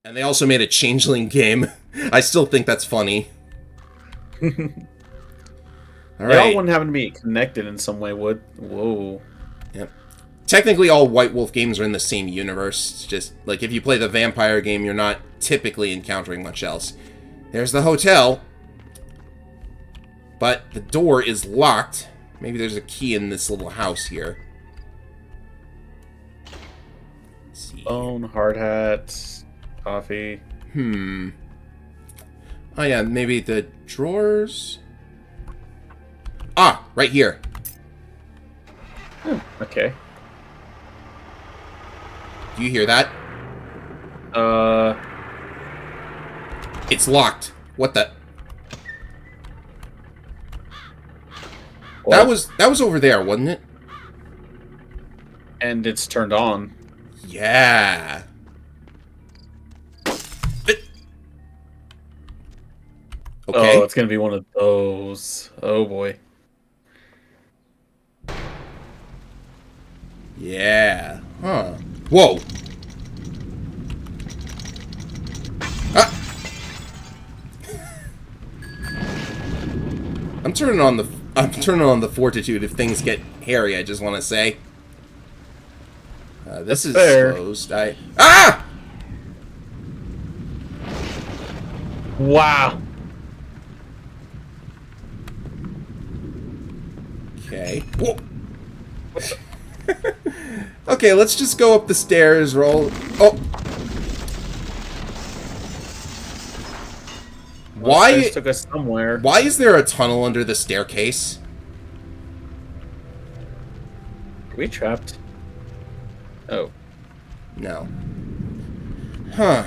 And they also made a Changeling game. I still think that's funny. All They all right. wouldn't happen to be connected in some way, would? Whoa. Yep. Technically, all White Wolf games are in the same universe. It's just, like, if you play the vampire game, you're not typically encountering much else. There's the hotel. But the door is locked. Maybe there's a key in this little house here. Let's see. Phone, hard hat, coffee. Oh yeah, maybe the drawers? Ah, right here. Okay. Do you hear that? It's locked. What the? What? That was over there, wasn't it? And it's turned on. Yeah. Okay. Oh, it's gonna be one of those. Oh boy. Yeah. Huh. Whoa. Ah. I'm turning on the fortitude if things get hairy. I just want to say. This That's is fair. closed. Ah! Wow. Okay. Whoa. Okay, let's just go up the stairs. Roll. Oh. Why? This took us somewhere. Why is there a tunnel under the staircase? Are we trapped? Oh. No. Huh.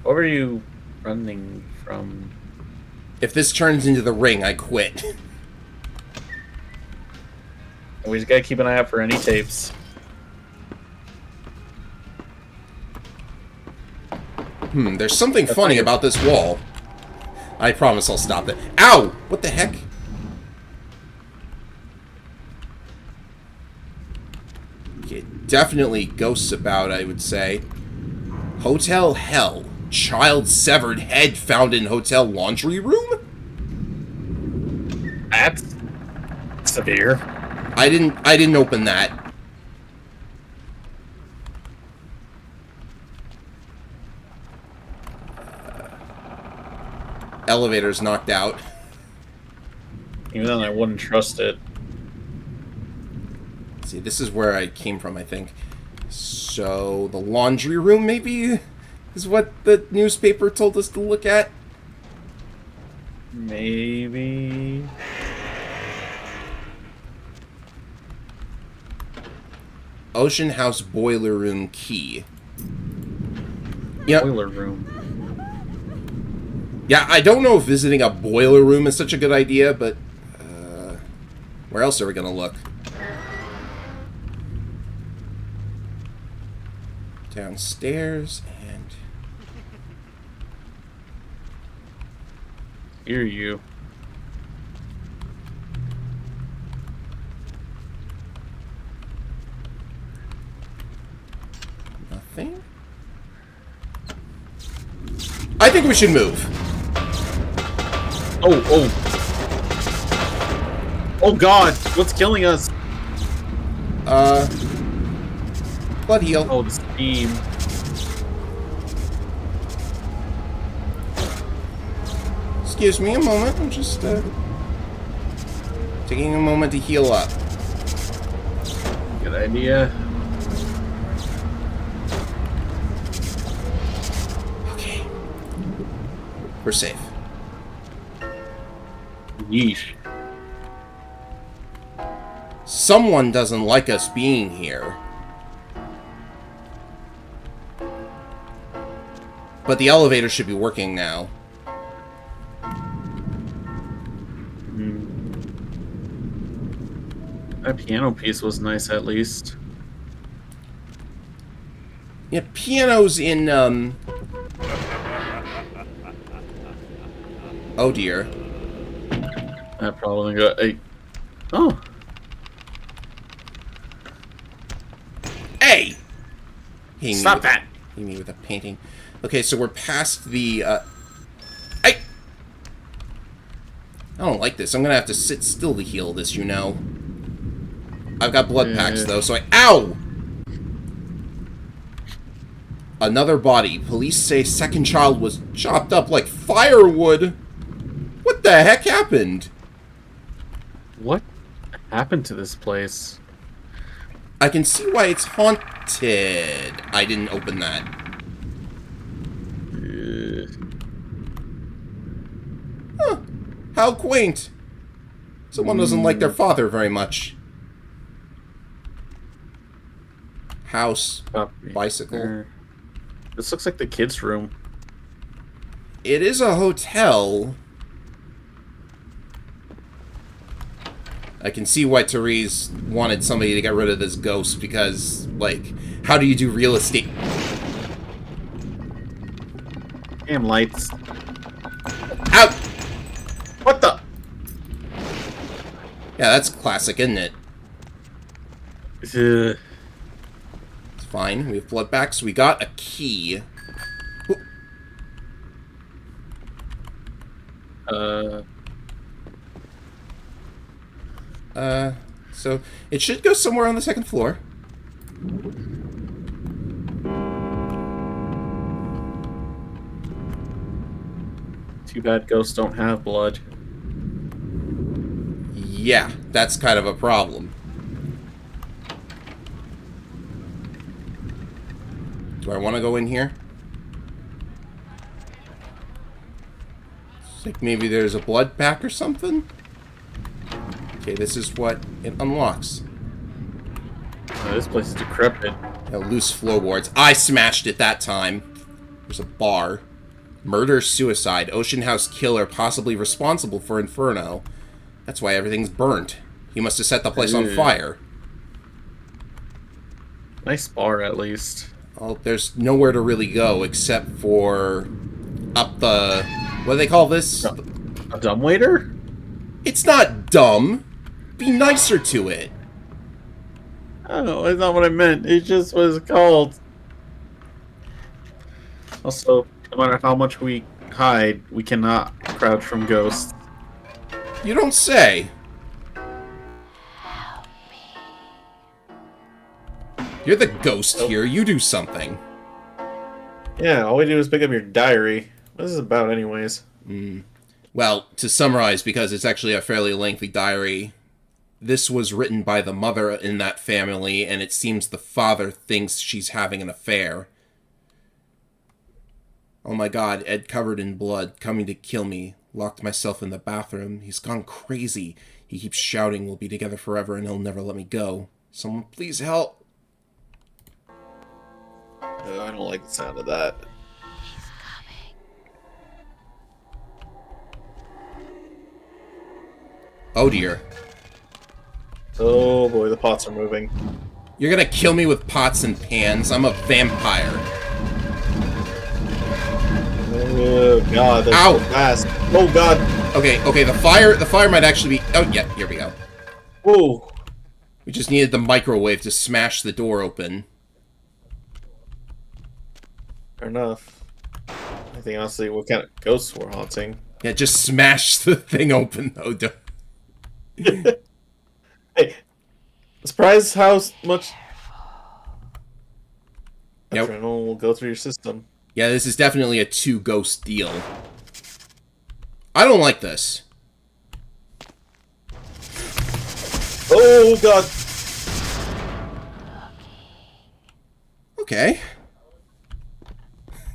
What were you running from? If this turns into the ring, I quit. We just gotta keep an eye out for any tapes. There's something funny about this wall. I promise I'll stop it. Ow! What the heck? Okay, definitely ghosts about, I would say. Hotel Hell. Child severed head found in hotel laundry room? That's severe. I didn't open that. Elevator's knocked out. Even then, I wouldn't trust it. See, this is where I came from, I think. So, the laundry room, maybe, is what the newspaper told us to look at? Maybe. Ocean House boiler room key. Yep. Boiler room. Yeah, I don't know if visiting a boiler room is such a good idea, but where else are we gonna look? Downstairs and Hear you. nothing. I think we should move. Oh, oh. Oh god, what's killing us? Blood heal. Oh, the steam. Excuse me a moment. I'm just taking a moment to heal up. Good idea. Okay. We're safe. Yeesh. Someone doesn't like us being here. But the elevator should be working now. That piano piece was nice, at least. Yeah, piano's in, oh dear. That probably got a... Oh. Hey! Stop that! Hitting me with a painting. Okay, so we're past the, Hey! I don't like this. I'm gonna have to sit still to heal this, you know. I've got blood packs, though, so Ow! Another body. Police say second child was chopped up like firewood. What the heck happened? What happened to this place? I can see why it's haunted. I didn't open that. Huh. How quaint. Someone doesn't like their father very much. House. Bicycle. This looks like the kids' room. It is a hotel. I can see why Therese wanted somebody to get rid of this ghost, because, like, how do you do real estate? Damn lights. Out! What the? Yeah, that's classic, isn't it? It's fine. We have blood backs. We got a key. So it should go somewhere on the second floor. Too bad ghosts don't have blood. Yeah, that's kind of a problem. Do I want to go in here? It's like maybe there's a blood pack or something? Okay, this is what it unlocks. Oh, this place is decrepit. Loose floorboards. I smashed it that time. There's a bar. Murder-suicide. Ocean House killer possibly responsible for Inferno. That's why everything's burnt. He must have set the place on fire. Nice bar, at least. Well, there's nowhere to really go except for up the... What do they call this? A dumbwaiter? It's not dumb. Be nicer to it. Oh, that's not what I meant. It just was called. Also, no matter how much we hide, we cannot crouch from ghosts. You don't say. You're the ghost here. You do something. Yeah, all we do is pick up your diary. What is this about, anyways? Well, to summarize, because it's actually a fairly lengthy diary, this was written by the mother in that family, and it seems the father thinks she's having an affair. Oh my god, Ed covered in blood, coming to kill me. Locked myself in the bathroom. He's gone crazy. He keeps shouting we'll be together forever and he'll never let me go. Someone please help. Oh, I don't like the sound of that. Oh dear. Oh boy, the pots are moving. You're gonna kill me with pots and pans. I'm a vampire. Oh god, that's Ow! so fast. Oh god. Okay, the fire might actually be... Oh, yeah, here we go. Whoa. We just needed the microwave to smash the door open. Fair enough. I think honestly, what kind of ghosts we're haunting? Yeah, just smash the thing open, though. Hey, surprise how much adrenaline will go through your system. Yeah, this is definitely a two-ghost deal. I don't like this. Oh god. Okay.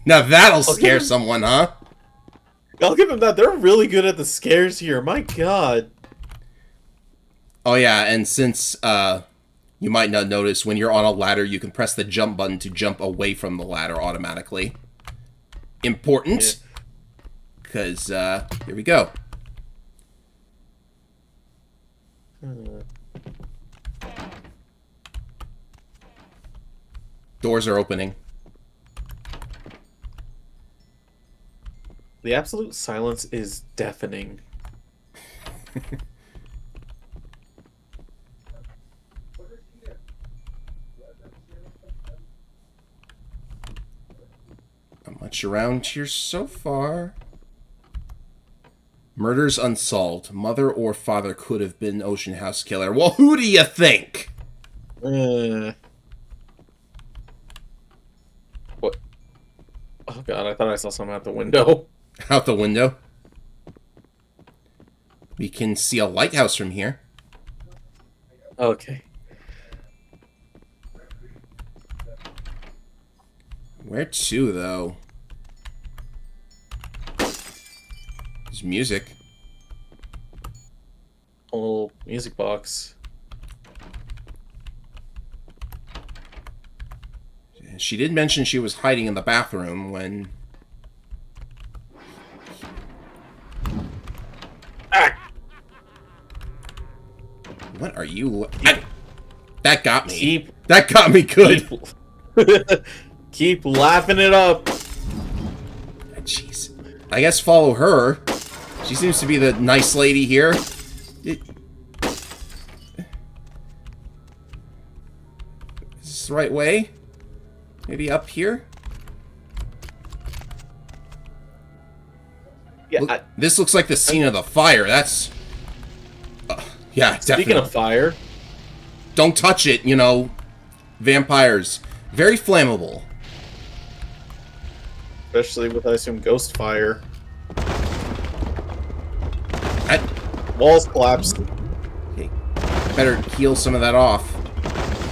Now that'll scare someone, huh? I'll give them that. They're really good at the scares here. My god. Oh yeah, and since you might not notice, when you're on a ladder, you can press the jump button to jump away from the ladder automatically. Important. Because, here we go. Doors are opening. The absolute silence is deafening. Not much around here so far. Murders unsolved. Mother or father could have been Ocean House Killer. Well, who do you think? What? Oh god, I thought I saw something out the window. Out the window. We can see a lighthouse from here. Okay. Where to, though? There's music. A little music box. She did mention she was hiding in the bathroom when... Ah! What are you... That got me. Keep... That got me good. Keep laughing it up. Jeez. I guess follow her. She seems to be the nice lady here. Is this the right way? Maybe up here? Yeah. Look, this looks like the scene of the fire. That's... yeah, definitely. Speaking of fire... Don't touch it, you know. Vampires. Very flammable. Especially with, I assume, ghost fire. I... Walls collapsed. Okay. Better heal some of that off.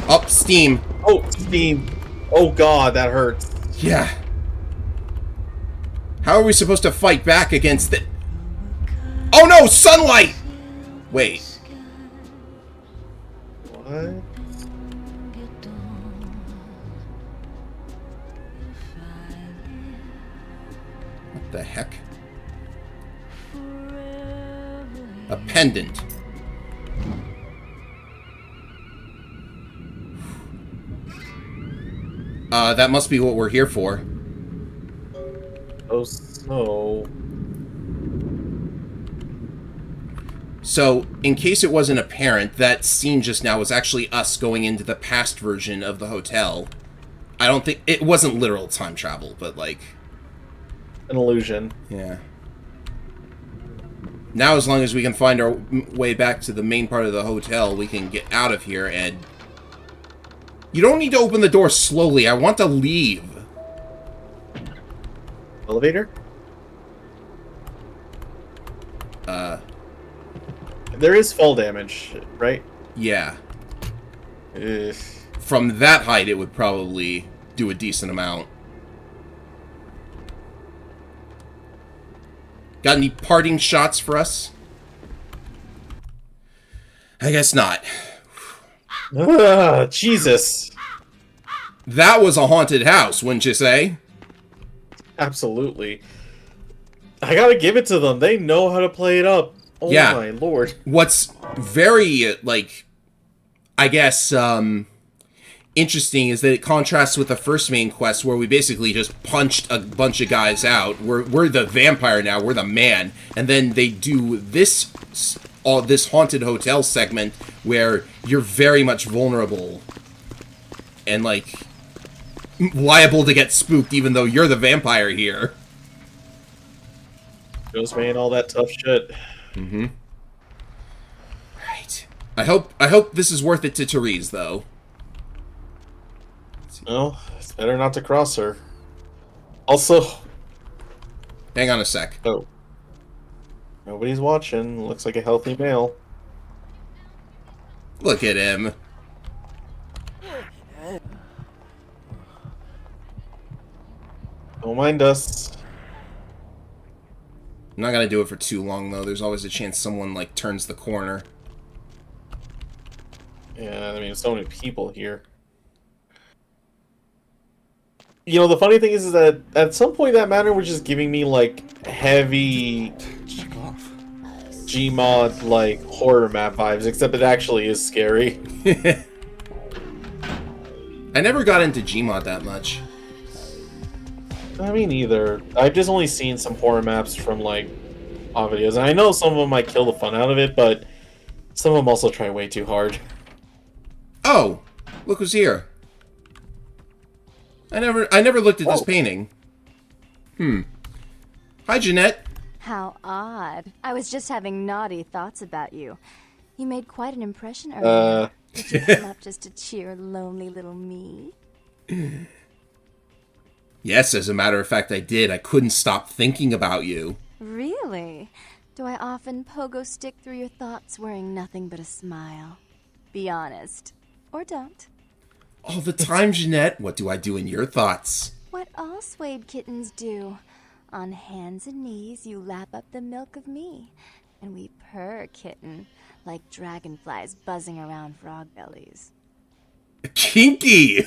Up, steam. Oh, steam. Oh god, that hurts. Yeah. How are we supposed to fight back against it? Oh no, sunlight! Wait. What? What the heck? A pendant. That must be what we're here for. Oh, so... So, in case it wasn't apparent, that scene just now was actually us going into the past version of the hotel. I don't think... It wasn't literal time travel, but, like... An illusion. Yeah. Now, as long as we can find our way back to the main part of the hotel, we can get out of here, and... You don't need to open the door slowly. I want to leave. Elevator? There is fall damage, right? Yeah. Ugh. From that height, it would probably do a decent amount. Got any parting shots for us? I guess not. Jesus. That was a haunted house, wouldn't you say? Absolutely. I gotta give it to them. They know how to play it up. Oh Yeah. my lord. What's very, like, I guess, interesting is that it contrasts with the first main quest where we basically just punched a bunch of guys out. We're the vampire now, we're the man. And then they do this haunted hotel segment where you're very much vulnerable and, like, liable to get spooked even though you're the vampire here. Ghost man, all that tough shit. Mm-hmm. Right. I hope this is worth it to Therese, though. Well, it's better not to cross her. Also... Hang on a sec. Oh. Nobody's watching. Looks like a healthy male. Look at him. Don't mind us. I'm not gonna do it for too long, though. There's always a chance someone, like, turns the corner. Yeah, I mean, so many people here. You know, the funny thing is that at some point that manor was just giving me, like, heavy Gmod, like, horror map vibes, except it actually is scary. I never got into Gmod that much. I mean, either. I've just only seen some horror maps from, like, on videos, and I know some of them might kill the fun out of it, but some of them also try way too hard. Oh! Look who's here. I never looked at this painting. Hi, Jeanette. How odd. I was just having naughty thoughts about you. You made quite an impression earlier. Did you come up just to cheer lonely little me? Yes, as a matter of fact, I did. I couldn't stop thinking about you. Really? Do I often pogo stick through your thoughts wearing nothing but a smile? Be honest. Or don't. All the time, Jeanette. What do I do in your thoughts? What all swayed kittens do. On hands and knees, you lap up the milk of me. And we purr, kitten, like dragonflies buzzing around frog bellies. Kinky!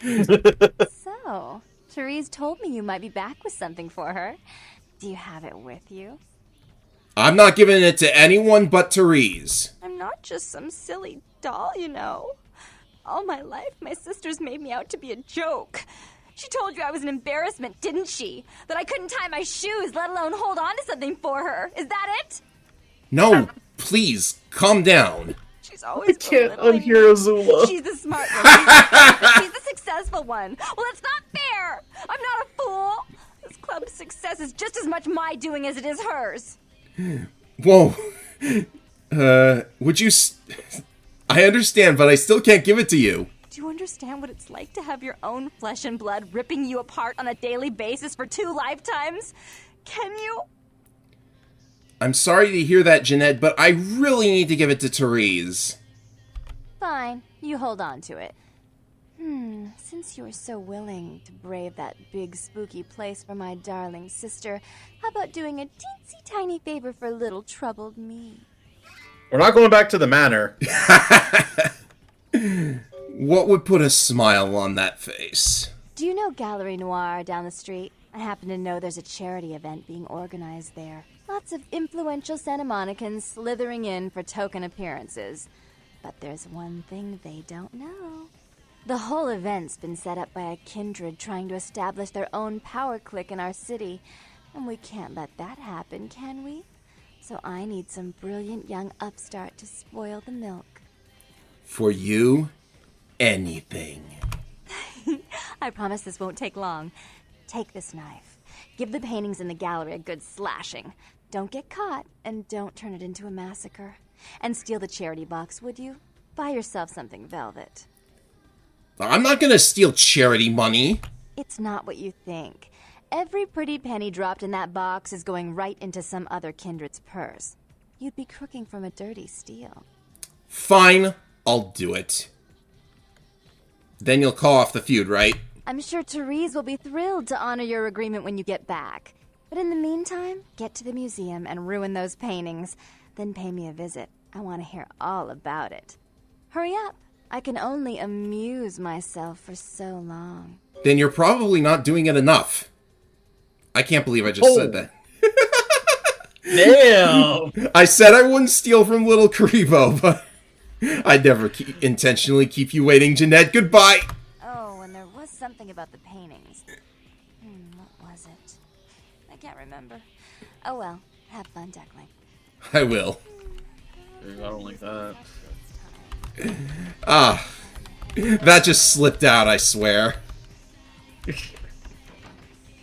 So, Therese told me you might be back with something for her. Do you have it with you? I'm not giving it to anyone but Therese. I'm not just some silly doll, you know. All my life, my sisters made me out to be a joke. She told you I was an embarrassment, didn't she? That I couldn't tie my shoes, let alone hold on to something for her. Is that it? No, please, calm down. She's always I can't belittling me. unhear Azula. She's the smart one. She's the perfect. She's the successful one. Well, it's not fair. I'm not a fool. This club's success is just as much my doing as it is hers. Whoa. Would you... I understand, but I still can't give it to you. Do you understand what it's like to have your own flesh and blood ripping you apart on a daily basis for 2 lifetimes? Can you? I'm sorry to hear that, Jeanette, but I really need to give it to Therese. Fine, you hold on to it. Since you were so willing to brave that big spooky place for my darling sister, how about doing a teensy tiny favor for little troubled me? We're not going back to the manor. What would put a smile on that face? Do you know Gallery Noir down the street? I happen to know there's a charity event being organized there. Lots of influential Santa Monicans slithering in for token appearances. But there's one thing they don't know. The whole event's been set up by a kindred trying to establish their own power clique in our city. And we can't let that happen, can we? So I need some brilliant young upstart to spoil the milk. For you, anything. I promise this won't take long. Take this knife. Give the paintings in the gallery a good slashing. Don't get caught, and don't turn it into a massacre. And steal the charity box, would you? Buy yourself something velvet. I'm not gonna steal charity money. It's not what you think. Every pretty penny dropped in that box is going right into some other kindred's purse. You'd be crooking from a dirty steal. Fine, I'll do it. Then you'll call off the feud, right? I'm sure Therese will be thrilled to honor your agreement when you get back. But in the meantime, get to the museum and ruin those paintings. Then pay me a visit. I want to hear all about it. Hurry up. I can only amuse myself for so long. Then you're probably not doing it enough. I can't believe I just said that. Damn! I said I wouldn't steal from little Karibo, but I'd never intentionally keep you waiting, Jeanette. Goodbye! Oh, and there was something about the paintings. What was it? I can't remember. Oh well, have fun, Duckling. I will. I don't like that. Ah. That just slipped out, I swear.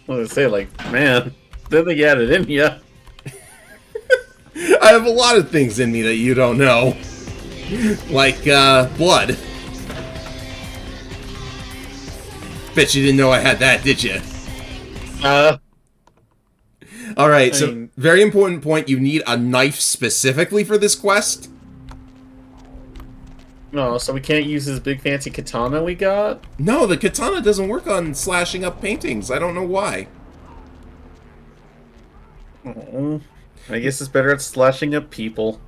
I was gonna say, like, man, didn't think you had it in ya. I have a lot of things in me that you don't know. Like, blood. Bet you didn't know I had that, did you? Alright, so very important point, you need a knife specifically for this quest. No, so we can't use this big fancy katana we got? No, the katana doesn't work on slashing up paintings. I don't know why. Oh, I guess it's better at slashing up people.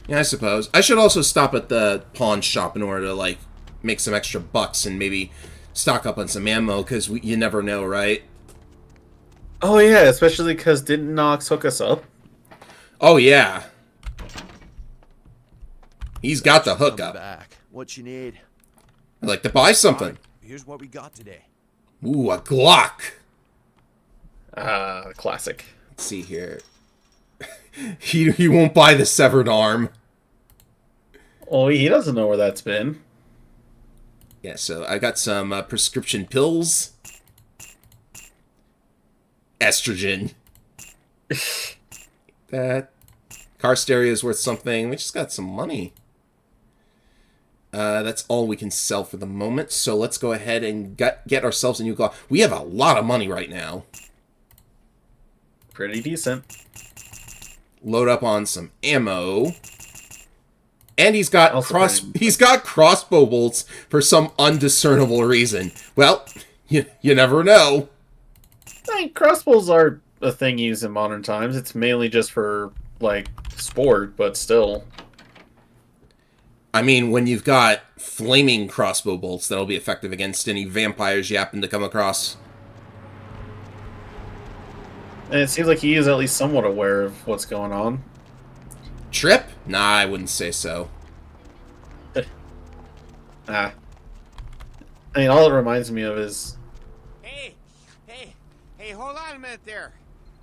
Yeah, I suppose. I should also stop at the pawn shop in order to, like, make some extra bucks and maybe stock up on some ammo, because you never know, right? Oh yeah, especially because didn't Nox hook us up? Oh, yeah. He's got the hookup. Back. What you need? I'd like to buy something. Here's what we got today. Ooh, a Glock. Classic. Let's see here. He won't buy the severed arm. Oh, he doesn't know where that's been. Yeah, so I got some prescription pills. Estrogen. That car stereo is worth something. We just got some money. That's all we can sell for the moment. So let's go ahead and get ourselves a new car. We have a lot of money right now. Pretty decent. Load up on some ammo. And he's got Also he's got crossbow bolts for some undiscernible reason. Well, you never know. I mean, crossbows are a thing used in modern times. It's mainly just for, like, sport, but still. I mean, when you've got flaming crossbow bolts that'll be effective against any vampires you happen to come across. And it seems like he is at least somewhat aware of what's going on. Trip? Nah, I wouldn't say so. I mean, all it reminds me of is... Hey, hold on a minute there.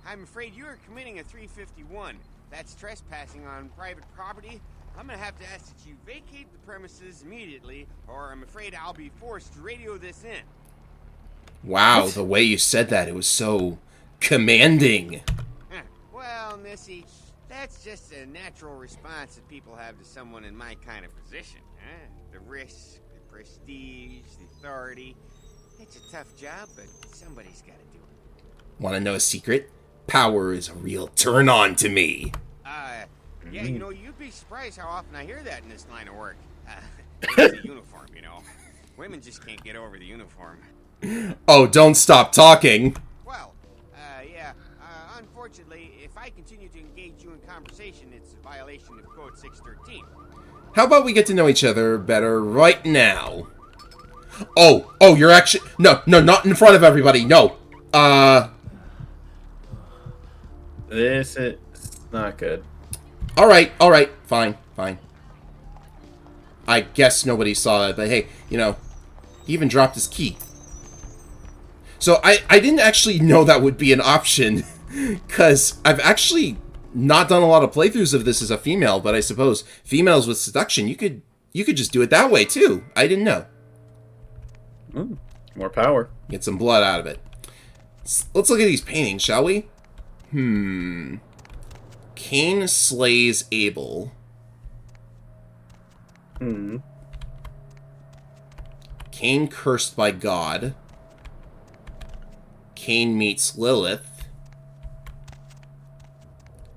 I'm afraid you are committing a 351. That's trespassing on private property. I'm gonna have to ask that you vacate the premises immediately, or I'm afraid I'll be forced to radio this in. Wow, the way you said that, it was so commanding. Well, Missy, that's just a natural response that people have to someone in my kind of position. The risk, the prestige, the authority. It's a tough job, but somebody's gotta do it. Want to know a secret? Power is a real turn-on to me. Yeah, you know, you'd be surprised how often I hear that in this line of work. It's a uniform, you know. Women just can't get over the uniform. Oh, don't stop talking. Well, yeah, unfortunately, if I continue to engage you in conversation, it's a violation of Code 613. How about we get to know each other better right now? Oh, you're actually... No, not in front of everybody, no. This is not good. Alright, fine. I guess nobody saw that, but hey, you know, he even dropped his key. So I didn't actually know that would be an option, because I've actually not done a lot of playthroughs of this as a female, but I suppose females with seduction, you could just do it that way too. I didn't know. More power. Get some blood out of it. Let's look at these paintings, shall we? Cain slays Abel. Cain cursed by God. Cain meets Lilith.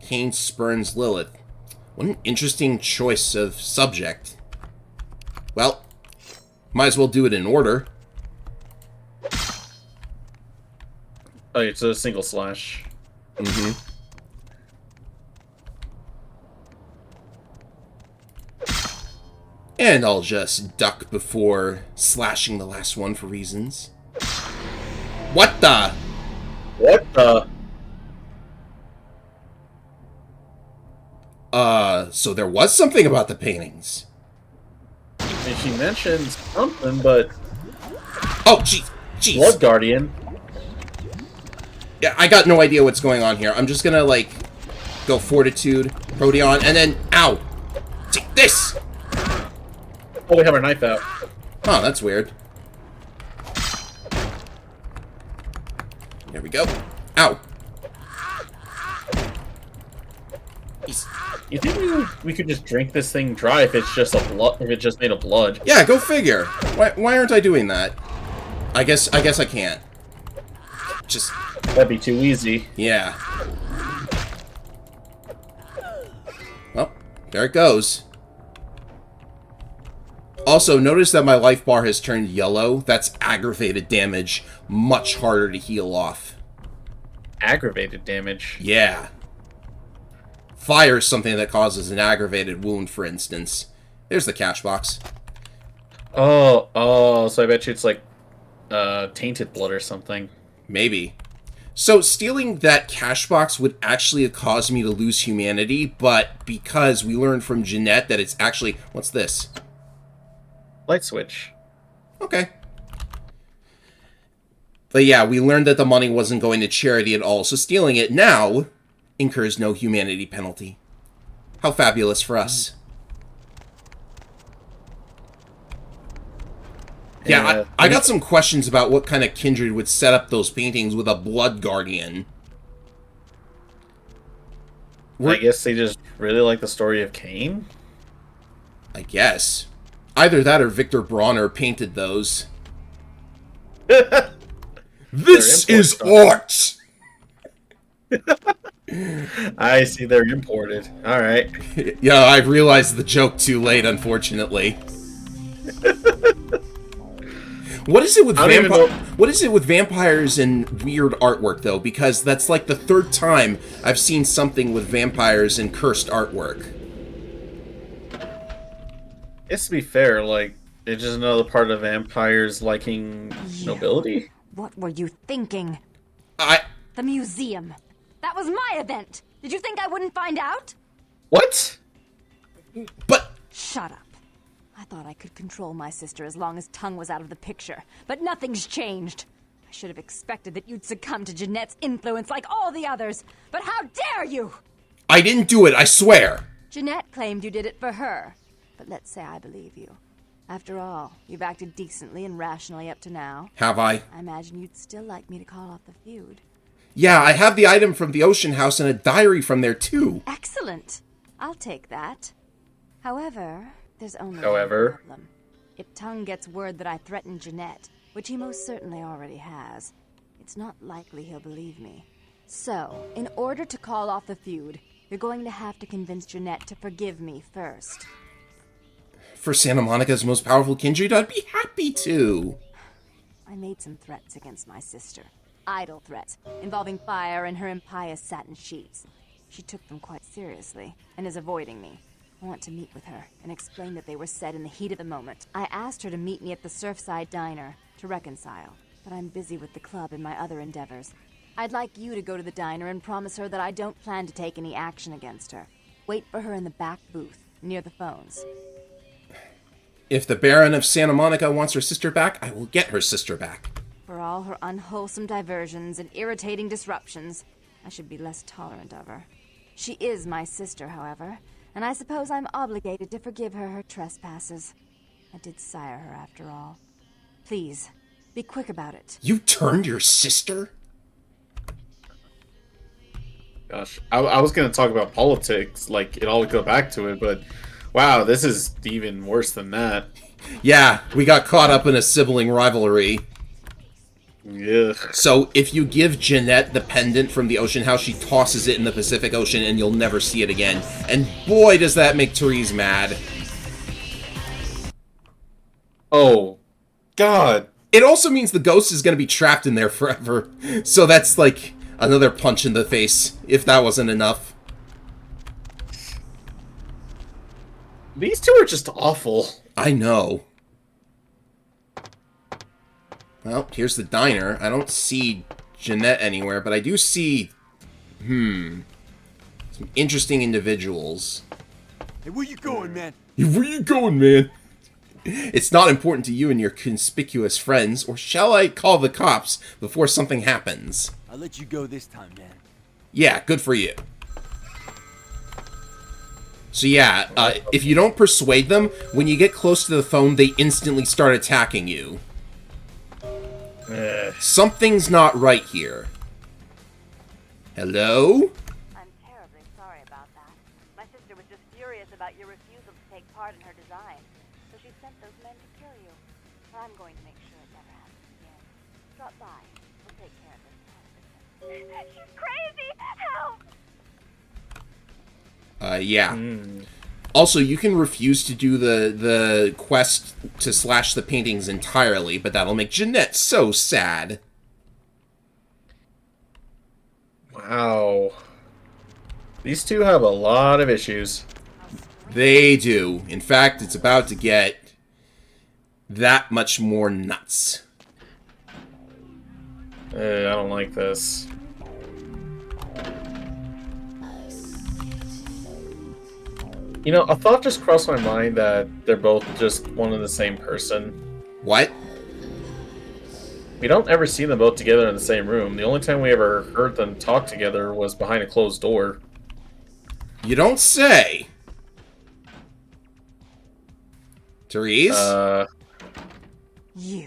Cain spurns Lilith. What an interesting choice of subject. Well, might as well do it in order. Oh, it's a single slash. And I'll just duck before slashing the last one for reasons. What the? What the? So there was something about the paintings. And she mentioned something, but... Oh, jeez. Blood Guardian. Yeah, I got no idea what's going on here. I'm just gonna, like, go Fortitude, Proteon, and then... Ow! Take this! Oh, we have our knife out. Huh, that's weird. There we go. Ow. You think we could just drink this thing dry if it's just if it's just made of blood? Yeah, go figure. Why aren't I doing that? I guess I can't. Just... That'd be too easy. Yeah. Well, there it goes. Also, notice that my life bar has turned yellow. That's aggravated damage. Much harder to heal off. Aggravated damage? Yeah. Fire is something that causes an aggravated wound, for instance. There's the catch box. Oh, so I bet you it's like tainted blood or something. Maybe. So stealing that cash box would actually have caused me to lose humanity, but because we learned from Jeanette that it's actually... What's this? Light switch. Okay. But yeah, we learned that the money wasn't going to charity at all, so stealing it now incurs no humanity penalty. How fabulous for us. Yeah, I got some questions about what kind of kindred would set up those paintings with a blood guardian. I guess they just really like the story of Cain. I guess. Either that or Victor Bronner painted those. This is art! I see they're imported. Alright. Yeah, I realized the joke too late, unfortunately. What is it with vampires and weird artwork, though? Because that's like the third time I've seen something with vampires and cursed artwork. It's to be fair, like, it's just another part of vampires liking nobility. What were you thinking? The museum. That was my event. Did you think I wouldn't find out? What? But... Shut up. I thought I could control my sister as long as Tongue was out of the picture, but nothing's changed. I should have expected that you'd succumb to Jeanette's influence like all the others, but how dare you! I didn't do it, I swear! Jeanette claimed you did it for her, but let's say I believe you. After all, you've acted decently and rationally up to now. Have I? I imagine you'd still like me to call off the feud. Yeah, I have the item from the Ocean House and a diary from there, too. Excellent. I'll take that. However, there's only one problem. If Tongue gets word that I threatened Jeanette, which he most certainly already has, it's not likely he'll believe me. So, in order to call off the feud, you're going to have to convince Jeanette to forgive me first. For Santa Monica's most powerful kindred, I'd be happy to. I made some threats against my sister. Idle threats, involving fire and her impious satin sheets. She took them quite seriously, and is avoiding me. I want to meet with her, and explain that they were said in the heat of the moment. I asked her to meet me at the Surfside Diner, to reconcile, but I'm busy with the club and my other endeavors. I'd like you to go to the diner and promise her that I don't plan to take any action against her. Wait for her in the back booth, near the phones. If the Baron of Santa Monica wants her sister back, I will get her sister back. For all her unwholesome diversions and irritating disruptions, I should be less tolerant of her. She is my sister, however, and I suppose I'm obligated to forgive her her trespasses. I did sire her, after all. Please, be quick about it. You turned your sister? Gosh, I was going to talk about politics, like, it all go back to it, but wow, this is even worse than that. Yeah, we got caught up in a sibling rivalry. Yeah. So, if you give Jeanette the pendant from the Ocean House, she tosses it in the Pacific Ocean and you'll never see it again. And boy, does that make Therese mad. Oh, God. It also means the ghost is going to be trapped in there forever. So that's like another punch in the face, if that wasn't enough. These two are just awful. I know. Well, here's the diner. I don't see Jeanette anywhere, but I do see... some interesting individuals. Hey, where you going, man? Hey, where you going, man? It's not important to you and your conspicuous friends, or shall I call the cops before something happens? I'll let you go this time, man. Yeah, good for you. So yeah, if you don't persuade them, when you get close to the phone, they instantly start attacking you. Something's not right here. Hello? I'm terribly sorry about that. My sister was just furious about your refusal to take part in her design, so she sent those men to kill you. But I'm going to make sure it never happens again. Drop by. We'll take care of this. She's crazy! Help! Yeah. Also, you can refuse to do the quest to slash the paintings entirely, but that'll make Jeanette so sad. Wow. These two have a lot of issues. They do. In fact, it's about to get that much more nuts. I don't like this. You know, a thought just crossed my mind that they're both just one and the same person. What? We don't ever see them both together in the same room. The only time we ever heard them talk together was behind a closed door. You don't say. Therese? You.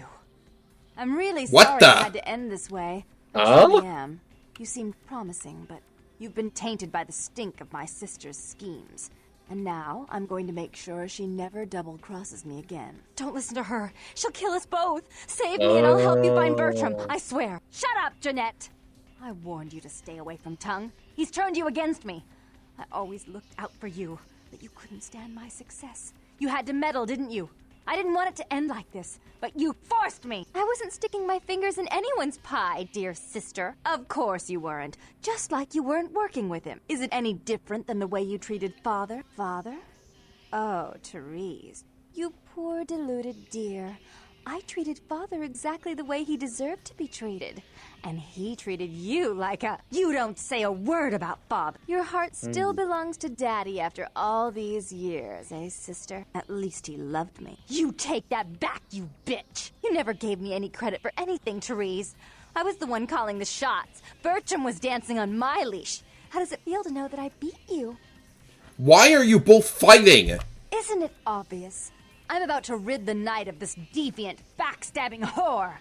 I'm really What sorry the? it had to end this way. I Huh? truly am. You seemed promising, but you've been tainted by the stink of my sister's schemes. And now, I'm going to make sure she never double-crosses me again. Don't listen to her. She'll kill us both. Save me and I'll help you find Bertram. I swear. Shut up, Jeanette! I warned you to stay away from Tongue. He's turned you against me. I always looked out for you, but you couldn't stand my success. You had to meddle, didn't you? I didn't want it to end like this, but you forced me! I wasn't sticking my fingers in anyone's pie, dear sister. Of course you weren't. Just like you weren't working with him. Is it any different than the way you treated Father? Father? Oh, Therese. You poor deluded dear. I treated Father exactly the way he deserved to be treated. And he treated you like a... You don't say a word about Father. Your heart still belongs to Daddy after all these years, eh, sister? At least he loved me. You take that back, you bitch! You never gave me any credit for anything, Therese. I was the one calling the shots. Bertram was dancing on my leash. How does it feel to know that I beat you? Why are you both fighting? Isn't it obvious? I'm about to rid the night of this deviant, backstabbing whore.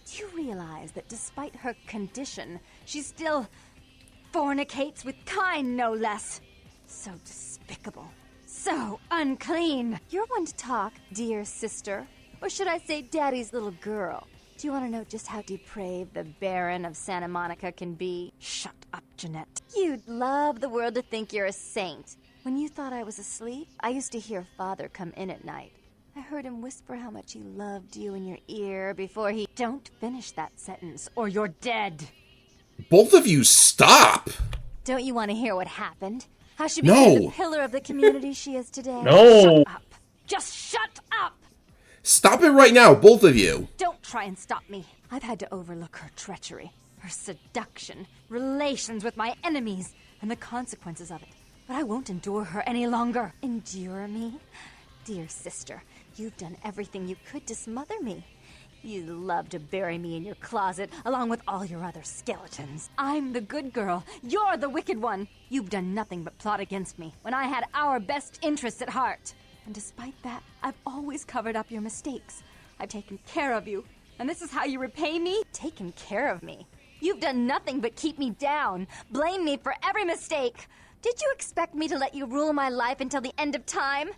Do you realize that despite her condition, she still fornicates with kind, no less? So despicable. So unclean. You're one to talk, dear sister. Or should I say Daddy's little girl? Do you want to know just how depraved the Baron of Santa Monica can be? Shut up, Jeanette. You'd love the world to think you're a saint. When you thought I was asleep, I used to hear Father come in at night. I heard him whisper how much he loved you in your ear before he... Don't finish that sentence, or you're dead. Both of you stop! Don't you want to hear what happened? How she No. became the pillar of the community she is today? No. Shut up. Just shut up! Stop it right now, both of you! Don't try and stop me. I've had to overlook her treachery, her seduction, relations with my enemies, and the consequences of it. But I won't endure her any longer. Endure me? Dear sister, you've done everything you could to smother me. You love to bury me in your closet, along with all your other skeletons. I'm the good girl. You're the wicked one. You've done nothing but plot against me, when I had our best interests at heart. And despite that, I've always covered up your mistakes. I've taken care of you. And this is how you repay me? Taken care of me. You've done nothing but keep me down. Blame me for every mistake. Did you expect me to let you rule my life until the end of time?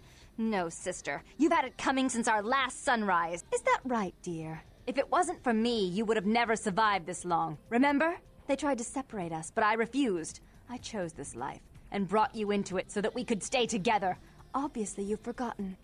No, sister. You've had it coming since our last sunrise. Is that right, dear? If it wasn't for me, you would have never survived this long. Remember? They tried to separate us, but I refused. I chose this life and brought you into it so that we could stay together. Obviously, you've forgotten.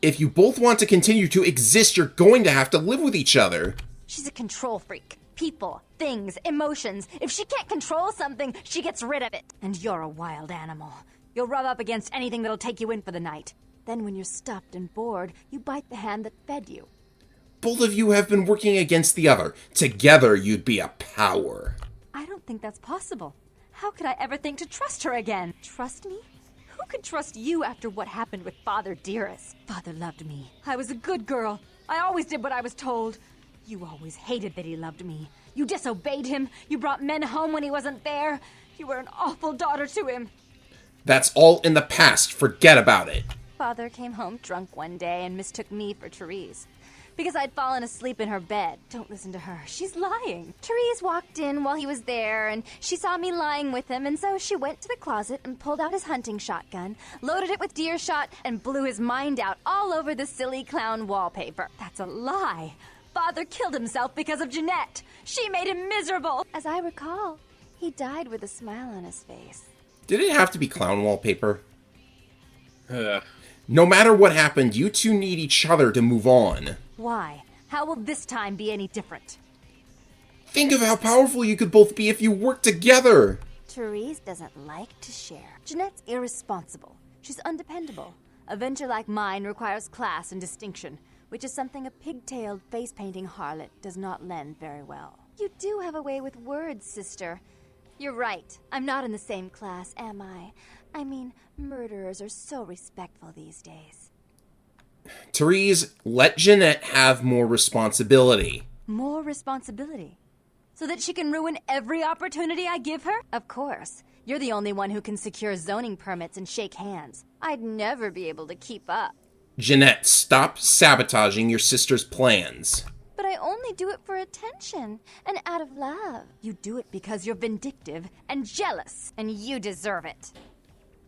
If you both want to continue to exist, you're going to have to live with each other. She's a control freak. People, things, emotions. If she can't control something, she gets rid of it. And you're a wild animal. You'll rub up against anything that'll take you in for the night. Then when you're stuffed and bored, you bite the hand that fed you. Both of you have been working against the other. Together, you'd be a power. I don't think that's possible. How could I ever think to trust her again? Trust me? Who could trust you after what happened with Father Dearest? Father loved me. I was a good girl. I always did what I was told. You always hated that he loved me. You disobeyed him. You brought men home when he wasn't there. You were an awful daughter to him. That's all in the past. Forget about it. Father came home drunk one day and mistook me for Therese. Because I'd fallen asleep in her bed. Don't listen to her. She's lying. Therese walked in while he was there, and she saw me lying with him, and so she went to the closet and pulled out his hunting shotgun, loaded it with deer shot, and blew his mind out all over the silly clown wallpaper. That's a lie. Father killed himself because of Jeanette. She made him miserable. As I recall, he died with a smile on his face. Did it have to be clown wallpaper? Ugh. No matter what happened, you two need each other to move on. Why? How will this time be any different? Think of how powerful you could both be if you worked together. Therese doesn't like to share. Jeanette's irresponsible. She's undependable. A venture like mine requires class and distinction, which is something a pigtailed, face-painting harlot does not lend very well. You do have a way with words, sister. You're right. I'm not in the same class, am I? I mean, murderers are so respectful these days. Therese, let Jeanette have more responsibility. More responsibility? So that she can ruin every opportunity I give her? Of course. You're the only one who can secure zoning permits and shake hands. I'd never be able to keep up. Jeanette, stop sabotaging your sister's plans. But I only only do it for attention and out of love. You do it because you're vindictive and jealous, and you deserve it.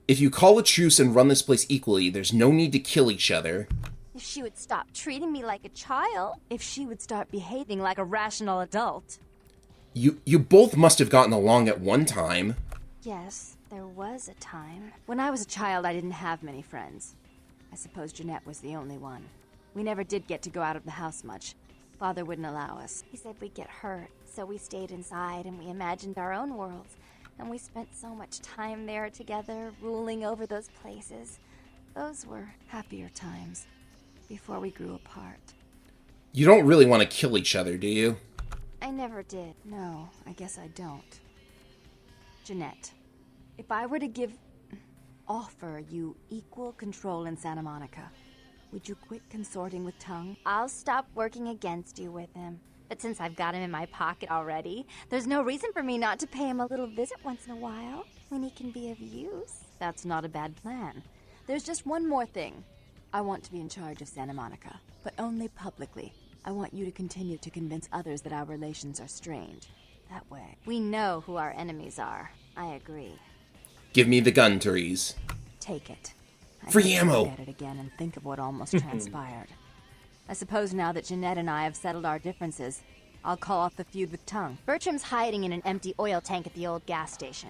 If you call a truce and run this place equally, there's no need to kill each other. If she would stop treating me like a child, if she would start behaving like a rational adult. You both must have gotten along at one time. Yes, there was a time. When I was a child, I didn't have many friends. I suppose Jeanette was the only one. We never did get to go out of the house much. Father wouldn't allow us. He said we'd get hurt, so we stayed inside and we imagined our own worlds. And we spent so much time there together, ruling over those places. Those were happier times, before we grew apart. You don't really want to kill each other, do you? I never did. No, I guess I don't. Jeanette, if I were to offer you equal control in Santa Monica, would you quit consorting with Tongue? I'll stop working against you with him. But since I've got him in my pocket already, there's no reason for me not to pay him a little visit once in a while, when he can be of use. That's not a bad plan. There's just one more thing. I want to be in charge of Santa Monica, but only publicly. I want you to continue to convince others that our relations are strained. That way, we know who our enemies are. I agree. Give me the gun, Therese. Take it. Free ammo! Look at it again and think of what almost transpired. I suppose now that Jeanette and I have settled our differences, I'll call off the feud with Tongue. Bertram's hiding in an empty oil tank at the old gas station.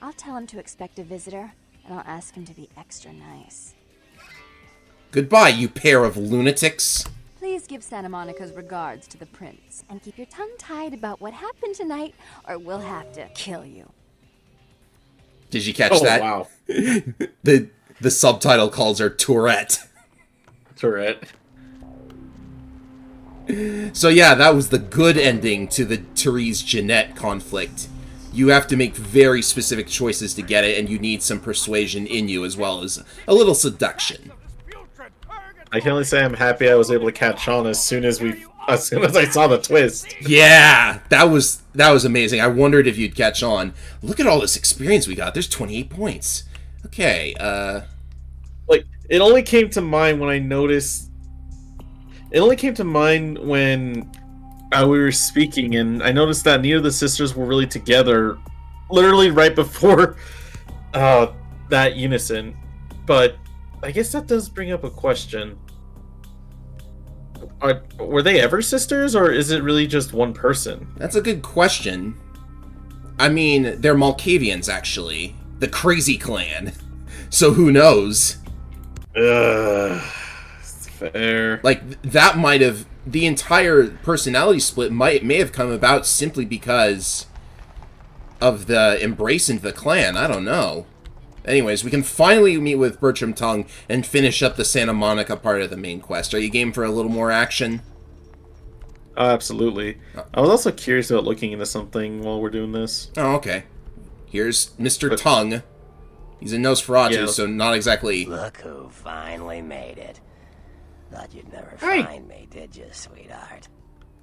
I'll tell him to expect a visitor, and I'll ask him to be extra nice. Goodbye, you pair of lunatics. Please give Santa Monica's regards to the prince, and keep your tongue tied about what happened tonight, or we'll have to kill you. Did you catch that? Wow. The subtitle calls her Tourette. Tourette. So yeah, that was the good ending to the Therese-Jeanette conflict. You have to make very specific choices to get it, and you need some persuasion in you as well as a little seduction. I can only say I'm happy I was able to catch on as soon as I saw the twist. Yeah, that was amazing. I wondered if you'd catch on. Look at all this experience we got. There's 28 points. Okay, Like, it only came to mind when I noticed... It only came to mind when we were speaking, and I noticed that neither of the sisters were really together, literally right before that unison. But I guess that does bring up a question. Were they ever sisters, or is it really just one person? That's a good question. I mean, they're Malkavians, actually. The Crazy Clan. So who knows? Fair. Like, that might have... The entire personality split may have come about simply because of the embrace into the clan. I don't know. Anyways, we can finally meet with Bertram Tongue and finish up the Santa Monica part of the main quest. Are you game for a little more action? Absolutely. I was also curious about looking into something while we're doing this. Oh, okay. Here's Mr. Tongue. He's a Nosferatu, Yeah. so not exactly... Look who finally made it. Thought you'd never Hey. find me, did you, sweetheart?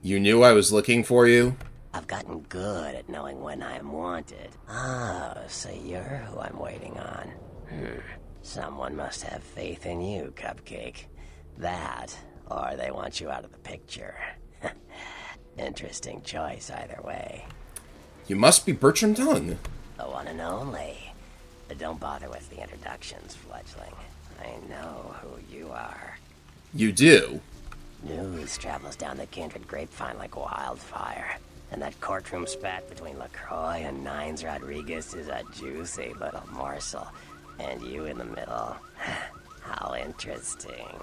You knew I was looking for you? I've gotten good at knowing when I am wanted. Oh, so you're who I'm waiting on. Someone must have faith in you, Cupcake. That, or they want you out of the picture. Interesting choice either way. You must be Bertram Tongue. The one and only. But don't bother with the introductions, fledgling. I know who you are. You do. News travels down the kindred grapevine like wildfire. And that courtroom spat between LaCroix and Nines Rodriguez is a juicy little morsel. And you in the middle. How interesting.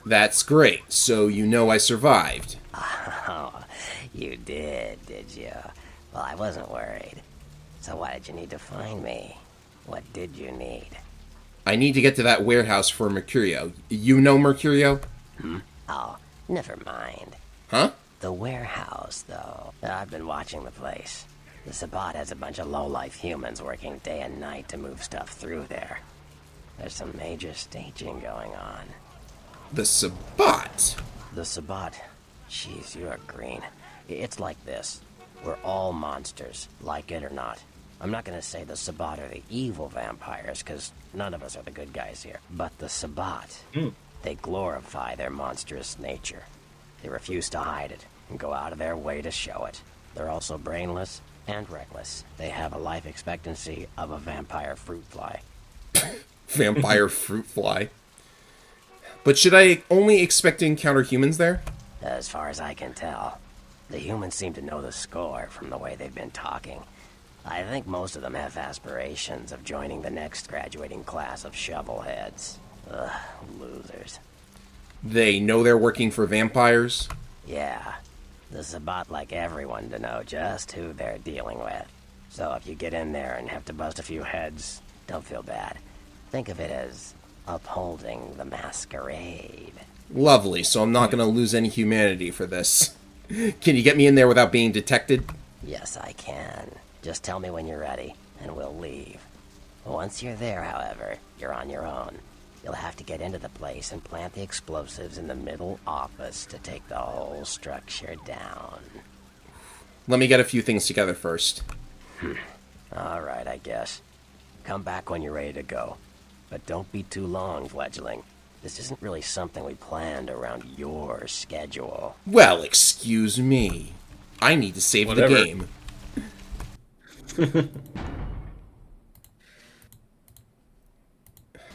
That's great. So you know I survived. Oh, you did you? Well, I wasn't worried. So why did you need to find me? What did you need? I need to get to that warehouse for Mercurio. You know Mercurio? Oh, never mind. Huh? The warehouse, though. I've been watching the place. The Sabbat has a bunch of low-life humans working day and night to move stuff through there. There's some major staging going on. The Sabbat? The Sabbat. Jeez, you're green. It's like this. We're all monsters, like it or not. I'm not gonna say the Sabbat are the evil vampires, because none of us are the good guys here. But the Sabbat, they glorify their monstrous nature. They refuse to hide it. and go out of their way to show it. They're also brainless and reckless. They have a life expectancy of a vampire fruit fly. Vampire fruit fly. But should I only expect to encounter humans there? As far as I can tell, the humans seem to know the score from the way they've been talking. I think most of them have aspirations of joining the next graduating class of shovelheads. Ugh, losers. They know they're working for vampires? Yeah, this is about like everyone to know just who they're dealing with. So if you get in there and have to bust a few heads, don't feel bad. Think of it as upholding the masquerade. Lovely, so I'm not going to lose any humanity for this. Can you get me in there without being detected? Yes, I can. Just tell me when you're ready, and we'll leave. Once you're there, however, you're on your own. You'll have to get into the place and plant the explosives in the middle office to take the whole structure down. Let me get a few things together first. Alright, I guess. Come back when you're ready to go. But don't be too long, fledgling. This isn't really something we planned around your schedule. Well, excuse me. I need to save Whatever. the game.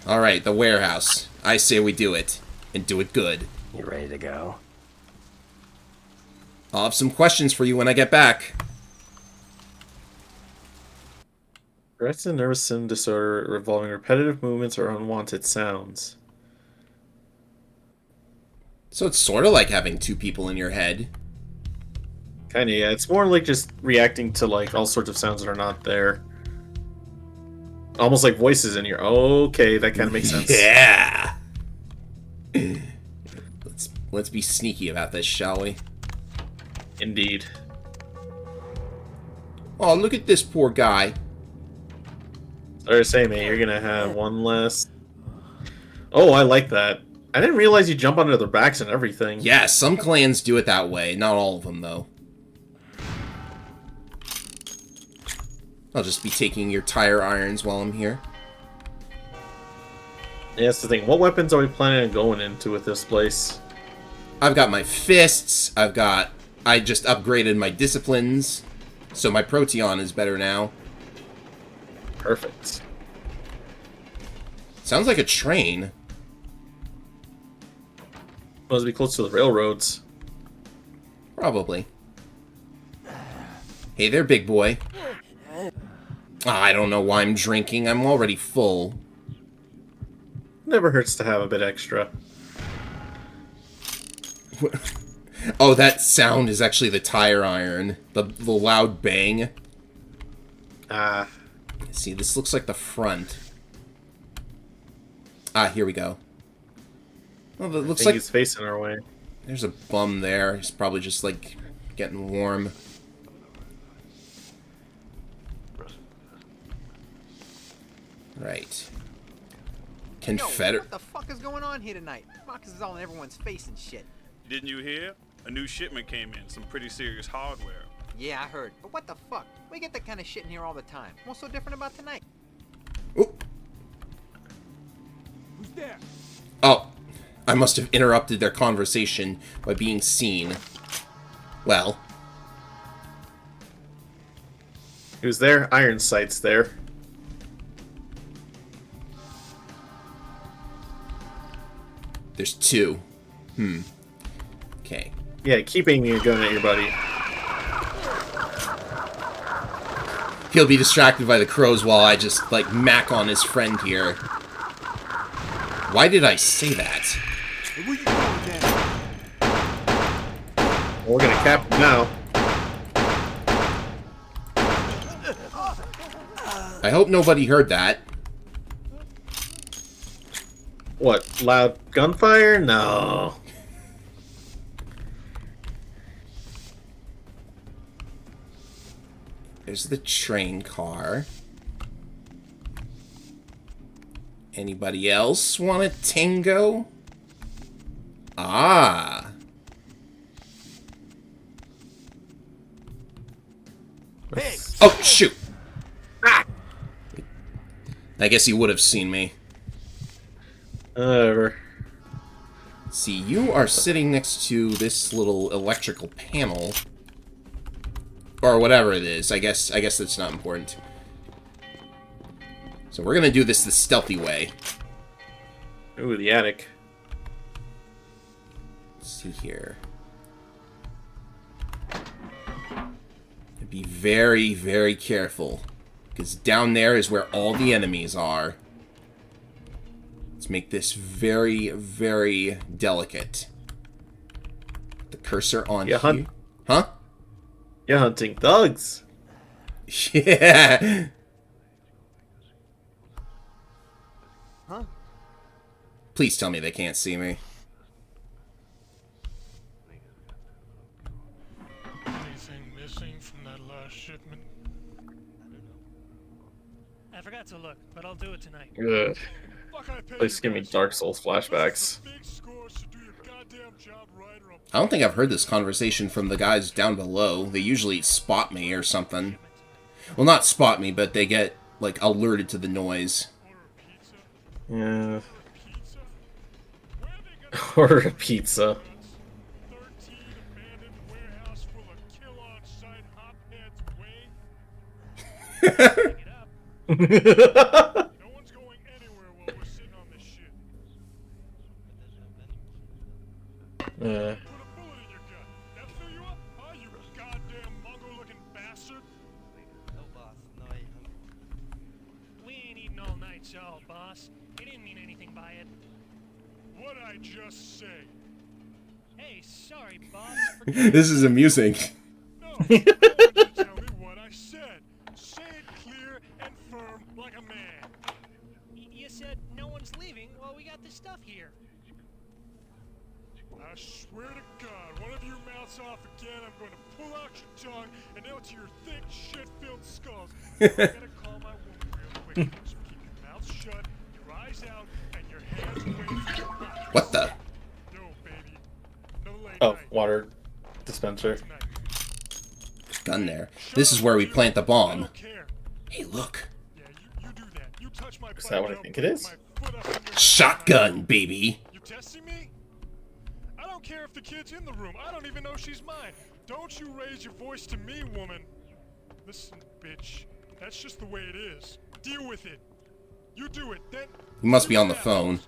Alright, the warehouse. I say we do it. And do it good. You ready to go? I'll have some questions for you when I get back. Tourette's and nervous system disorder involving repetitive movements or unwanted sounds. So it's sort of like having two people in your head. Kinda, yeah. It's more like just reacting to like all sorts of sounds that are not there. Almost like voices in your. Okay, that kind of makes sense. Yeah. Let's be sneaky about this, shall we? Indeed. Oh, look at this poor guy. Sorry to say, man, you're gonna have one less. Oh, I like that. I didn't realize you jump onto their backs and everything. Yeah, some clans do it that way. Not all of them, though. I'll just be taking your tire irons while I'm here. Yeah, that's the thing. What weapons are we planning on going into with this place? I've got my fists. I just upgraded my disciplines. So my Proteon is better now. Perfect. Sounds like a train. Must be close to the railroads. Probably. Hey there, big boy. I don't know why I'm drinking. I'm already full. Never hurts to have a bit extra. Oh, that sound is actually the tire iron. The loud bang. Ah, See, this looks like the front. Ah, here we go. Well, it I looks think like he's facing our way. there's a bum there. He's probably just, like, getting warm. Right. Confederate. What the fuck is going on here tonight? Marcus is all in everyone's face and shit. Didn't you hear? A new shipment came in, some pretty serious hardware. Yeah, I heard. But what the fuck? We get that kind of shit in here all the time. What's so different about tonight? Oh. Who's there? Oh, I must have interrupted their conversation by being seen. Well, He was there. Iron sight's there. there's two. Okay. Yeah, keep aiming your gun at your buddy. He'll be distracted by the crows while I just, like, mac on his friend here. Why did I say that? Hey, where you going, man? We're gonna cap him now. I hope nobody heard that. What? Loud gunfire? No. There's the train car. Anybody else want a tango? Ah. Hey! Oh, shoot. Ah. I guess he would have seen me. Whatever. See, you are sitting next to this little electrical panel. Or whatever it is. I guess that's not important. So we're gonna do this the stealthy way. Ooh, the attic. Let's see here. Be very, very careful. Because down there is where all the enemies are. Let's make this very, very delicate. The cursor on here. Huh? You're hunting thugs. Yeah. Huh? Please tell me they can't see me. Anything missing from that last shipment? I forgot to look, but I'll do it tonight. Ugh. Fuck, I pay Please you give me guys. Dark Souls flashbacks. Big score, so do your goddamn job right or I don't think I've heard this conversation from the guys down below. They usually spot me or something. Well, not spot me, but they get, like, alerted to the noise. Yeah. Order a pizza. 13 abandoned warehouse full of kill-on-site hopheads way. No one's going anywhere while we're sitting on this shit. Put a bullet in your gut. That fill you up? Huh, you goddamn Mongol-looking bastard? No, boss. No, we ain't eating all night, y'all, boss. He didn't mean anything by it. What'd I just say? Hey, sorry, boss. This is amusing. No, I want you to tell me what I said. Say it clear and firm like a man. You said no one's leaving while we got this stuff here. I swear to God, one of you mouths off again, I'm going to pull out your tongue and nail it to your thick, shit-filled skulls. I gotta call my woman real quick. So keep your mouth shut, your eyes out, and your hands away from your pockets. What the? No, baby. No late Oh, night. water dispenser. Tonight. Gun there. This is where we plant the I bomb. don't care. Hey, look. Yeah, you do that. You touch my Is that what I butt, think I'll it put is? my foot up in your mouth. Shotgun, baby. You testing me? I don't care if the kid's in the room. I don't even know she's mine. Don't you raise your voice to me, woman. Listen, bitch. That's just the way it is. Deal with it. You do it. Then You must be on the phone.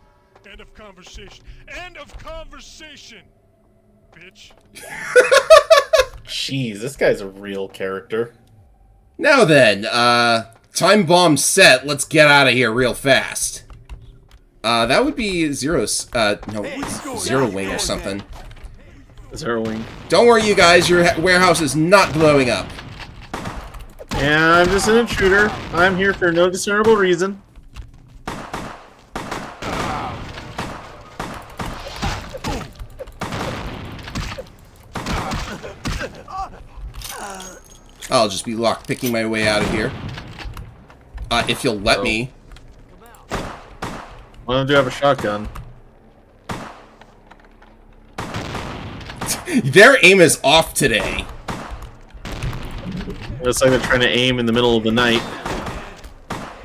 End of conversation. End of conversation. Bitch. Jeez, this guy's a real character. Now then, time bomb set. Let's get out of here real fast. That would be Zero's, no, Zero Wing or something. Zeroing. Don't worry, you guys. Your warehouse is not blowing up. Yeah, I'm just an intruder. I'm here for no discernible reason. I'll just be lock-picking my way out of here. If you'll let me. Why don't you have a shotgun? Their aim is off today. Looks like they're trying to aim in the middle of the night.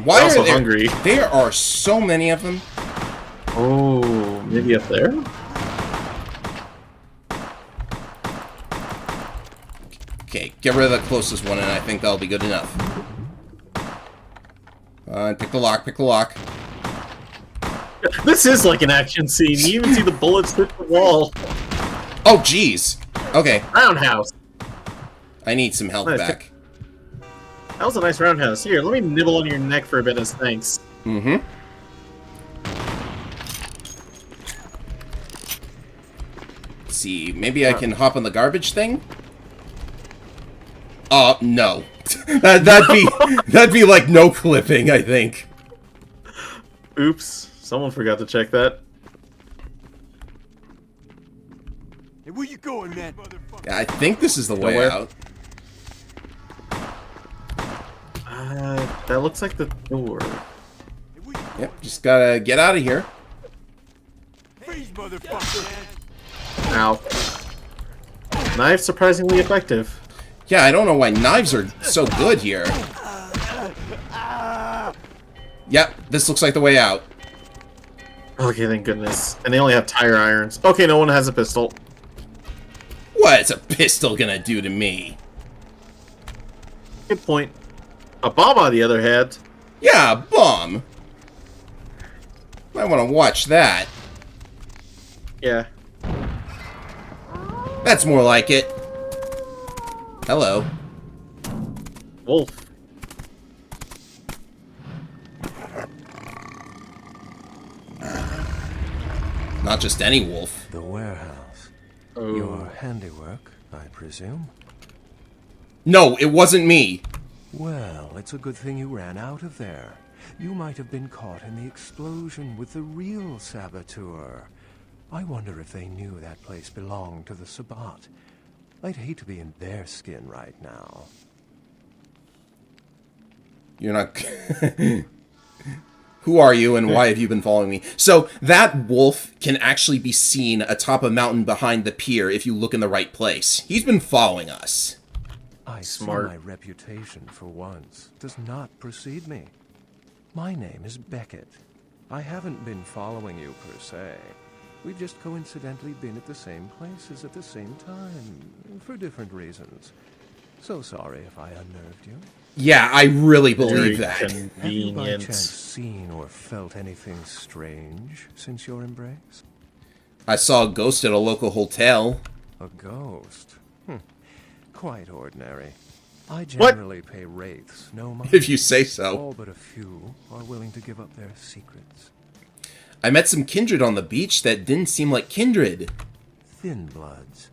Why also are there, hungry. There are so many of them. Oh, maybe up there? Okay, get rid of the closest one, and I think that'll be good enough. Pick the lock, pick the lock. This is like an action scene. You even see the bullets hit the wall. Oh, jeez. Okay, Roundhouse. I need some health Nice. back. That was a nice roundhouse. Here, let me nibble on your neck for a bit as thanks. Mm-hmm. Let's see, maybe I can hop on the garbage thing? No. that'd be like no clipping, I think. Oops. Someone forgot to check that. Hey, where you going, man? I think this is the way Nowhere. out. That looks like the door. Yep, just gotta get out of here. Freeze, motherfucker. Ow. Knife surprisingly effective. Yeah, I don't know why knives are so good here. Yep, this looks like the way out. Okay, thank goodness. And they only have tire irons. Okay, no one has a pistol. What's a pistol gonna do to me? Good point. A bomb, on the other hand. Yeah, a bomb. Might want to watch that. Yeah. That's more like it. Hello. Wolf. Not just any wolf. The warehouse. Oh. Your handiwork, I presume? No, it wasn't me. Well, it's a good thing you ran out of there. You might have been caught in the explosion with the real saboteur. I wonder if they knew that place belonged to the Sabbat. I'd hate to be in their skin right now. You're not... Who are you and why have you been following me? So, that wolf can actually be seen atop a mountain behind the pier if you look in the right place. He's been following us. I Smart. see my reputation, for once, does not precede me. My name is Beckett. I haven't been following you per se. We've just coincidentally been at the same places at the same time, for different reasons. So sorry if I unnerved you. Yeah, I really believe Very that. Have you by convenient. chance seen or felt anything strange since your embrace? I saw a ghost at a local hotel. A ghost? Quite ordinary. I generally pay wraiths no mind. If you say so. All but a few are willing to give up their secrets. I met some kindred on the beach that didn't seem like kindred. Thin bloods.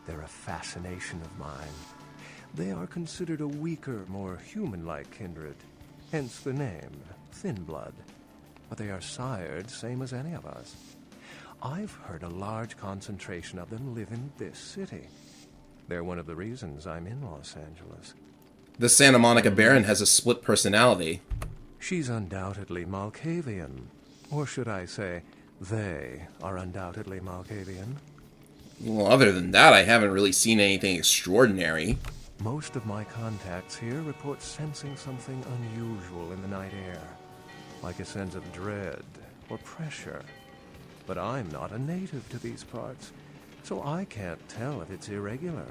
They're a fascination of mine. They are considered a weaker, more human-like kindred. Hence the name, Thin Blood. But they are sired same as any of us. I've heard a large concentration of them live in this city. They're one of the reasons I'm in Los Angeles. The Santa Monica Baron has a split personality. She's undoubtedly Malkavian. Or should I say, they are undoubtedly Malkavian. Well, other than that, I haven't really seen anything extraordinary. Most of my contacts here report sensing something unusual in the night air, like a sense of dread or pressure. But I'm not a native to these parts, so I can't tell if it's irregular.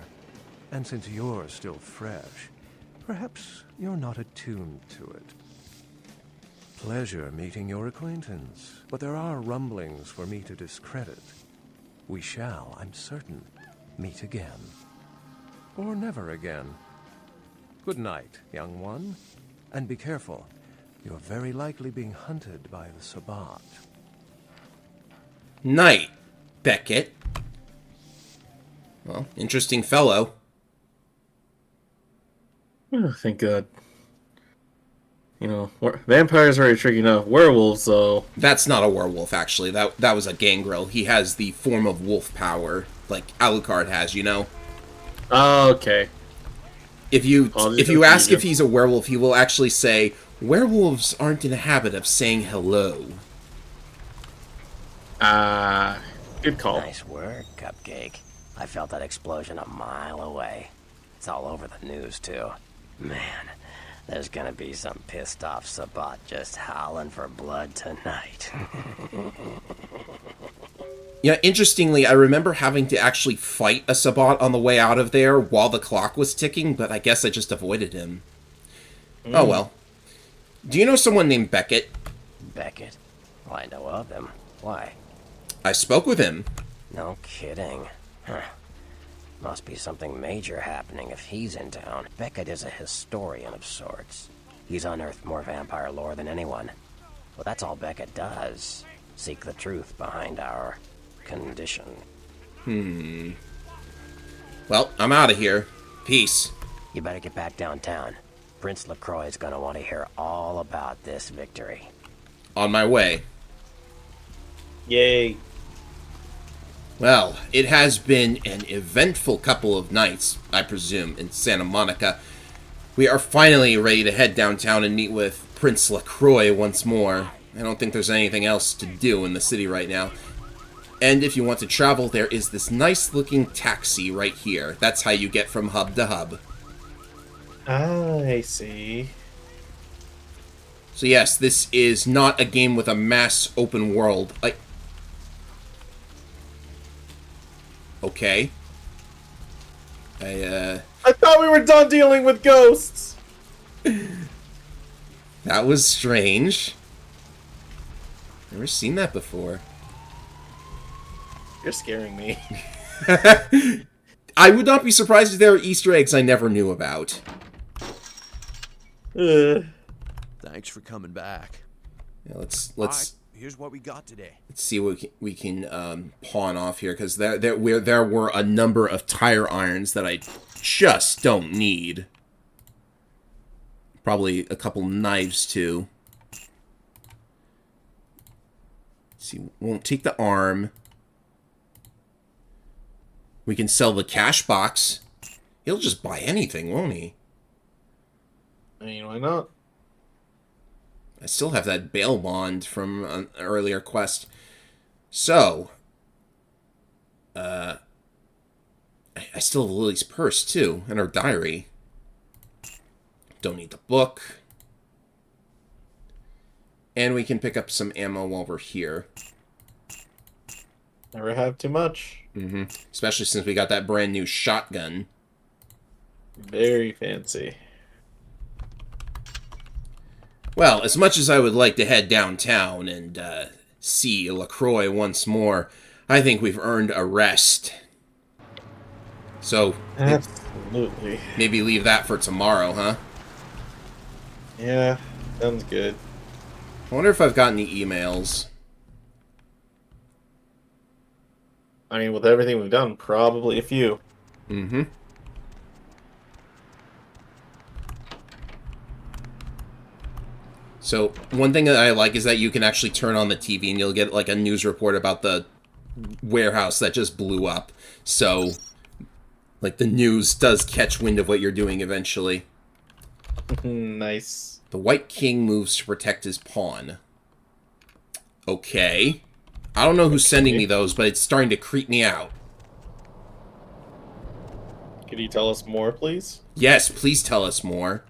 And since you're still fresh, perhaps you're not attuned to it. Pleasure meeting your acquaintance, but there are rumblings for me to discredit. We shall, I'm certain, meet again. Or never again. Good night, young one. And be careful. You're very likely being hunted by the Sabbat. Night, Beckett. Well, interesting fellow. Oh, thank God. You know, vampires are already tricky enough. Werewolves, though. That's not a werewolf, actually. That was a gangrel. He has the form of wolf power, like Alucard has, you know? Oh, okay. If you ask confusion. if he's a werewolf, he will actually say, werewolves aren't in the habit of saying hello. Good call. Nice work, Cupcake. I felt that explosion a mile away. It's all over the news, too. Man, there's gonna be some pissed off Sabbat just howling for blood tonight. Yeah, interestingly, I remember having to actually fight a Sabbat on the way out of there while the clock was ticking, but I guess I just avoided him. Oh well. Do you know someone named Beckett? Beckett? Well, I know of him. Why? I spoke with him. No kidding. Huh. Must be something major happening if he's in town. Beckett is a historian of sorts. He's unearthed more vampire lore than anyone. Well, that's all Beckett does. Seek the truth behind our condition. Well, I'm out of here. Peace. You better get back downtown. Prince LaCroix is gonna want to hear all about this victory. On my way. Yay. Well, it has been an eventful couple of nights, I presume, in Santa Monica. We are finally ready to head downtown and meet with Prince LaCroix once more. I don't think there's anything else to do in the city right now. And if you want to travel, there is this nice-looking taxi right here. That's how you get from hub to hub. I see. So yes, this is not a game with a mass open world. Okay. I thought we were done dealing with ghosts! That was strange. Never seen that before. You're scaring me. I would not be surprised if there are Easter eggs I never knew about. Thanks for coming back. Yeah, let's Right, here's what we got today. let's see what we can pawn off here, because there were a number of tire irons that I just don't need. Probably a couple knives too. Let's see, won't take the arm. We can sell the cash box. He'll just buy anything, won't he? I mean, why not? I still have that bail bond from an earlier quest. So, I still have Lily's purse, too, and her diary. Don't need the book. And we can pick up some ammo while we're here. Never have too much. Mm-hmm. Especially since we got that brand new shotgun. Very fancy. Well, as much as I would like to head downtown and see LaCroix once more, I think we've earned a rest. So, absolutely. Maybe leave that for tomorrow, huh? Yeah, sounds good. I wonder if I've got any emails. I mean, with everything we've done, probably a few. Mm-hmm. So, one thing that I like is that you can actually turn on the TV and you'll get, like, a news report about the warehouse that just blew up. So, like, the news does catch wind of what you're doing eventually. Nice. The White King moves to protect his pawn. Okay. I don't know who's sending me those, but it's starting to creep me out. Could you tell us more, please? Yes, please tell us more.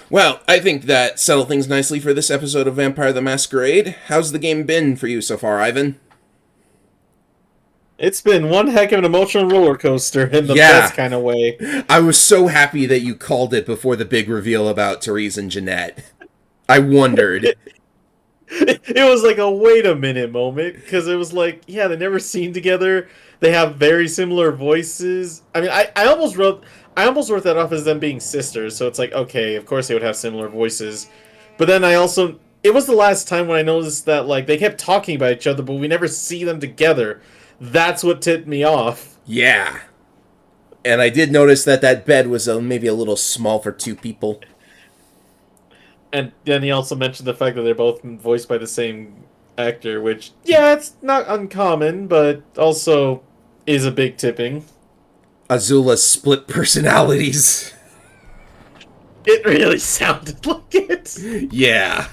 Well, I think that settled things nicely for this episode of Vampire the Masquerade. How's the game been for you so far, Ivan? It's been one heck of an emotional roller coaster in the best kind of way. I was so happy that you called it before the big reveal about Therese and Jeanette. I wondered. It was like a wait a minute moment, because it was like, yeah, they've never seen together. They have very similar voices. I mean, I almost wrote that off as them being sisters, so it's like, okay, of course they would have similar voices. But then it was the last time when I noticed that, like, they kept talking about each other, but we never see them together. That's what tipped me off. Yeah. And I did notice that bed was maybe a little small for two people. And then he also mentioned the fact that they're both voiced by the same actor, which, yeah, it's not uncommon, but also is a big tipping. Azula's split personalities. It really sounded like it. Yeah.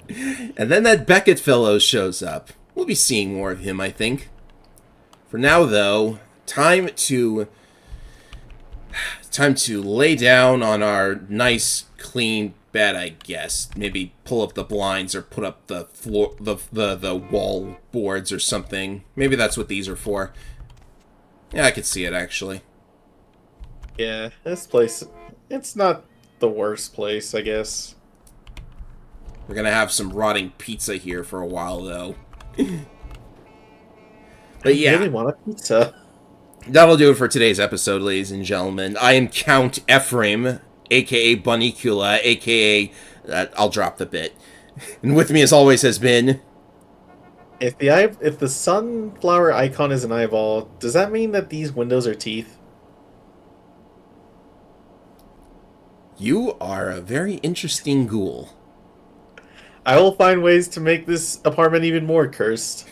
And then that Beckett fellow shows up. We'll be seeing more of him, I think. For now, though, time to lay down on our nice, clean bed, I guess. Maybe pull up the blinds or put up the floor, the wall boards or something. Maybe that's what these are for. Yeah, I could see it, actually. Yeah, this place, it's not the worst place, I guess. We're gonna have some rotting pizza here for a while, though. But yeah. I really want a pizza. That'll do it for today's episode, ladies and gentlemen. I am Count Ephraim, a.k.a. Bunnicula, a.k.a. I'll drop the bit. And with me, as always, has been... If the sunflower icon is an eyeball, does that mean that these windows are teeth? You are a very interesting ghoul. I will find ways to make this apartment even more cursed.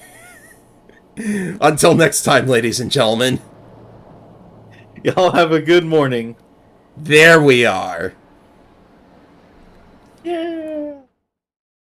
Until next time, ladies and gentlemen. Y'all have a good morning. There we are. Yay!